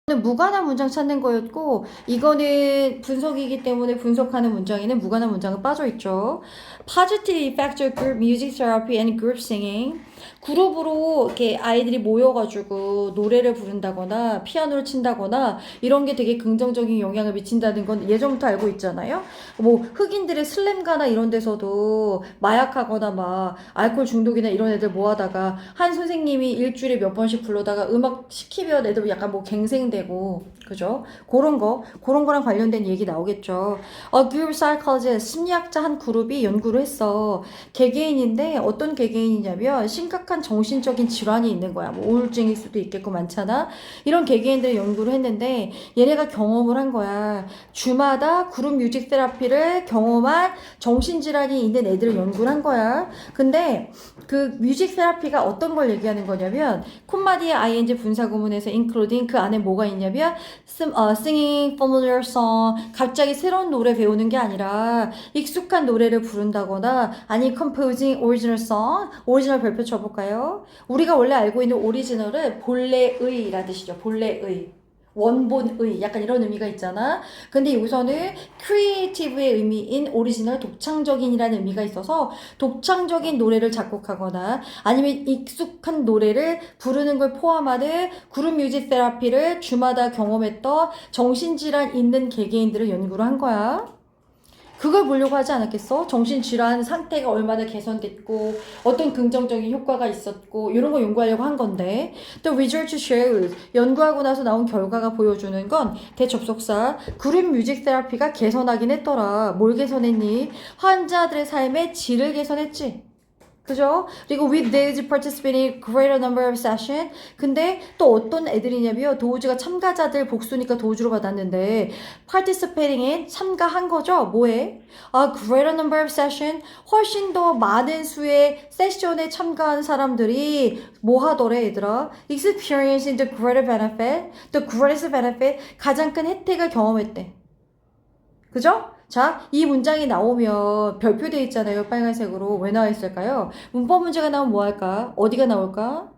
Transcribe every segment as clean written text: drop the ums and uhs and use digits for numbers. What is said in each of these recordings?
무관한 문장 찾는 거였고, 이거는 분석이기 때문에 분석하는 문장에는 무관한 문장은 빠져있죠. Positive effect of group music therapy and group singing. 그룹으로 이렇게 아이들이 모여가지고 노래를 부른다거나 피아노를 친다거나 이런 게 되게 긍정적인 영향을 미친다는 건 예전부터 알고 있잖아요. 뭐 흑인들의 슬램가나 이런 데서도 마약하거나 막 알코올 중독이나 이런 애들 모아다가 한 선생님이 일주일에 몇 번씩 불러다가 음악 시키면 애들 약간 뭐 갱생되고, 그죠? 그런 거랑 관련된 얘기 나오겠죠. group psychologist, 심리학자 한 그룹이 연구를 했어. 개개인인데 어떤 개개인이냐면 심각한 정신적인 질환이 있는 거야. 뭐 우울증일 수도 있겠고 많잖아. 이런 개개인들을 연구를 했는데 얘네가 경험을 한 거야. 주마다 그룹 뮤직 테라피를 경험한 정신질환이 있는 애들을 연구를 한 거야. 근데 그 뮤직 테라피가 어떤 걸 얘기하는 거냐면 콤마디의 ing 분사구문에서 including 그 안에 뭐가 있냐면 singing familiar song, 갑자기 새로운 노래 배우는 게 아니라 익숙한 노래를 부른다거나 아니 composing original song, 오리지널 별표 쳐볼까요? 우리가 원래 알고 있는 오리지널은 본래의라는 뜻이죠. 본래의. 원본의 약간 이런 의미가 있잖아. 근데 여기서는 크리에이티브의 의미인 오리지널 독창적인이라는 의미가 있어서 독창적인 노래를 작곡하거나 아니면 익숙한 노래를 부르는 걸 포함하는 그룹 뮤직 테라피를 주마다 경험했던 정신질환 있는 개개인들을 연구를 한 거야. 그걸 보려고 하지 않았겠어? 정신질환 상태가 얼마나 개선됐고 어떤 긍정적인 효과가 있었고 이런 거 연구하려고 한 건데 The research shows 연구하고 나서 나온 결과가 보여주는 건 대접속사 그룹 뮤직 테라피가 개선하긴 했더라. 뭘 개선했니? 환자들의 삶의 질을 개선했지. 그죠? 그리고 with those participating greater number of session. 근데 또 어떤 애들이냐면 도우즈가 참가자들 복수니까 도우즈로 받았는데 participating에 참가한 거죠. 뭐에? greater number of session. 훨씬 더 많은 수의 세션에 참가한 사람들이 뭐 하더래 얘들아? experiencing the greater benefit. The greatest benefit. 가장 큰 혜택을 경험했대. 그죠? 자, 이 문장이 나오면 별표되어 있잖아요. 빨간색으로. 왜 나와 있을까요? 문법 문제가 나오면 뭐 할까? 어디가 나올까?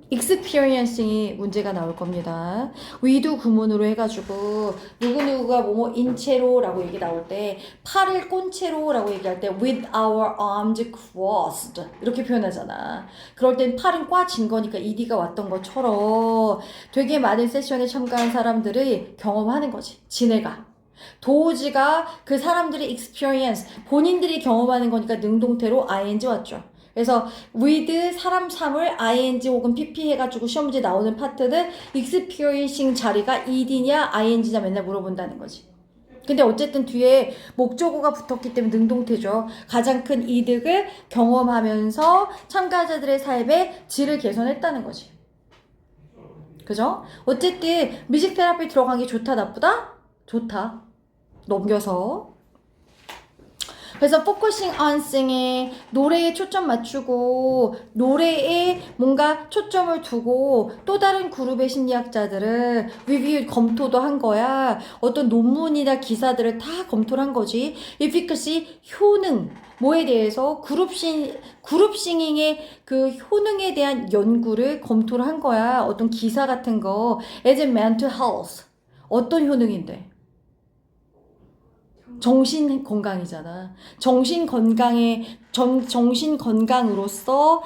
experiencing이 문제가 나올 겁니다. 위도 구문으로 해가지고 누구누구가 뭐뭐인 채로 라고 얘기 나올 때 팔을 꼰 채로 라고 얘기할 때 with our arms crossed 이렇게 표현하잖아. 그럴 땐 팔은 꽈진 거니까 ed가 왔던 것처럼 되게 많은 세션에 참가한 사람들이 경험하는 거지. 지네가. 도우지가 그 사람들의 experience 본인들이 경험하는 거니까 능동태로 ing 왔죠. 그래서 with 사람 3을 ing 혹은 pp 해가지고 시험 문제 나오는 파트는 experiencing 자리가 ed냐 ing냐 맨날 물어본다는 거지. 근데 어쨌든 뒤에 목적어가 붙었기 때문에 능동태죠. 가장 큰 이득을 경험하면서 참가자들의 삶의 질을 개선했다는 거지. 그죠? 어쨌든 뮤직 테라피 들어간 게 좋다 나쁘다? 좋다. 넘겨서. 그래서 focusing on singing 노래에 초점 맞추고 노래에 뭔가 초점을 두고 또 다른 그룹의 심리학자들을 리뷰 검토도 한 거야. 어떤 논문이나 기사들을 다 검토를 한 거지. efficacy 효능 뭐에 대해서 그룹싱잉의 그 효능에 대한 연구를 검토를 한 거야. 어떤 기사 같은 거 as in mental health 어떤 효능인데? 정신 건강이잖아. 정신 건강으로서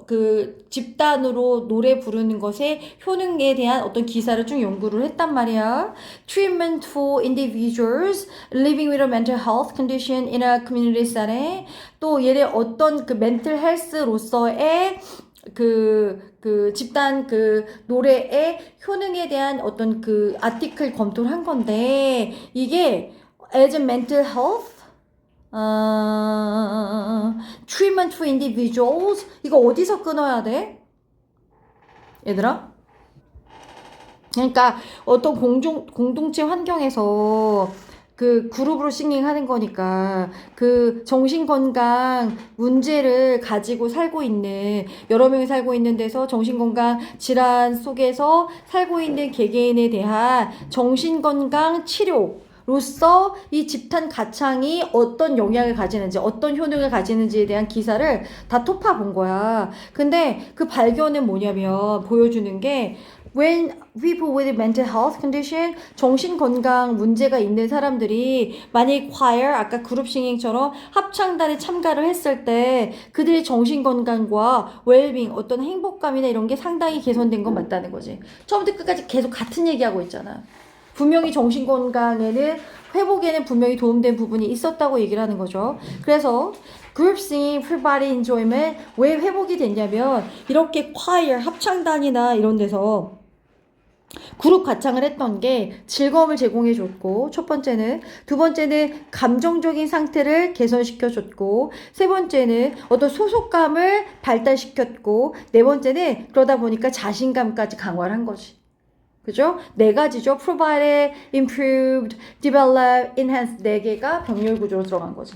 그 집단으로 노래 부르는 것의 효능에 대한 어떤 기사를 쭉 연구를 했단 말이야. Treatment for individuals living with a mental health condition in a community setting. 또 얘네 어떤 그 mental health로서의 그 집단 그 노래의 효능에 대한 어떤 그 아티클 검토를 한 건데 이게 as a mental health, treatment for individuals. 이거 어디서 끊어야 돼? 얘들아? 그러니까 어떤 공동체 환경에서 그 그룹으로 싱잉 하는 거니까 그 정신건강 문제를 가지고 살고 있는 여러 명이 살고 있는 데서 정신건강 질환 속에서 살고 있는 개개인에 대한 정신건강 치료 로서 이 집단 가창이 어떤 영향을 가지는지 어떤 효능을 가지는지에 대한 기사를 다 토파 본 거야. 근데 그 발견은 뭐냐면 보여주는 게 When people with mental health condition, 정신건강 문제가 있는 사람들이 만약에 choir, 아까 그룹싱잉처럼 합창단에 참가를 했을 때 그들의 정신건강과 well-being, 어떤 행복감이나 이런 게 상당히 개선된 건 맞다는 거지. 처음부터 끝까지 계속 같은 얘기하고 있잖아. 분명히 정신건강에는 회복에는 분명히 도움된 부분이 있었다고 얘기를 하는 거죠. 그래서 group singing, full body enjoyment 왜 회복이 됐냐면 이렇게 choir, 합창단이나 이런 데서 그룹 가창을 했던 게 즐거움을 제공해 줬고, 첫 번째는, 두 번째는 감정적인 상태를 개선시켜 줬고, 세 번째는 어떤 소속감을 발달시켰고, 네 번째는 그러다 보니까 자신감까지 강화를 한 거지. 그죠? 네 가지죠. Provided, improved, developed, enhanced 네 개가 병렬 구조로 들어간 거지.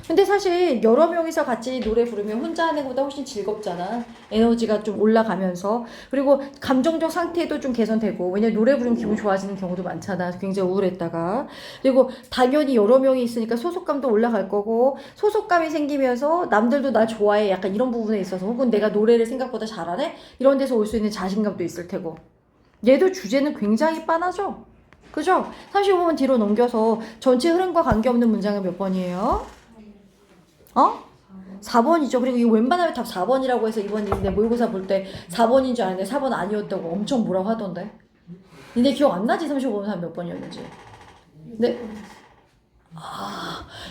근데 사실 여러 명이서 같이 노래 부르면 혼자 하는 것보다 훨씬 즐겁잖아. 에너지가 좀 올라가면서. 그리고 감정적 상태도 좀 개선되고. 왜냐면 노래 부르면 기분 좋아지는 경우도 많잖아. 굉장히 우울했다가. 그리고 당연히 여러 명이 있으니까 소속감도 올라갈 거고. 소속감이 생기면서 남들도 나 좋아해. 약간 이런 부분에 있어서. 혹은 내가 노래를 생각보다 잘하네? 이런 데서 올 수 있는 자신감도 있을 테고. 얘도 주제는 굉장히 빤하죠? 그죠? 35번 뒤로 넘겨서 전체 흐름과 관계없는 문장은 몇 번이에요? 4번이죠. 그리고 이 웬만하면 답 4번이라고 해서 이번 내 모의고사 볼 때 4번인 줄 아는데 4번 아니었다고 엄청 뭐라고 하던데. 니네 기억 안 나지? 35번 사람 몇 번이었는지. 네.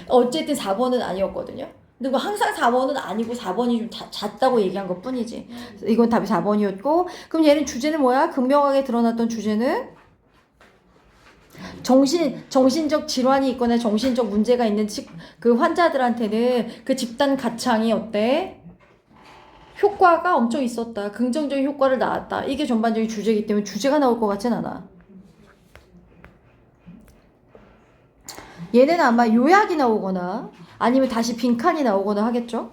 어쨌든 4번은 아니었거든요. 그리고 항상 4번은 아니고 4번이 좀 잦다고 얘기한 것 뿐이지. 이건 답이 4번이었고, 그럼 얘는 주제는 뭐야? 극명하게 드러났던 주제는 정신적 질환이 있거나 정신적 문제가 있는 그 환자들한테는 그 집단 가창이 어때? 효과가 엄청 있었다. 긍정적인 효과를 낳았다. 이게 전반적인 주제이기 때문에 주제가 나올 것 같진 않아. 얘는 아마 요약이 나오거나 아니면 다시 빈칸이 나오거나 하겠죠?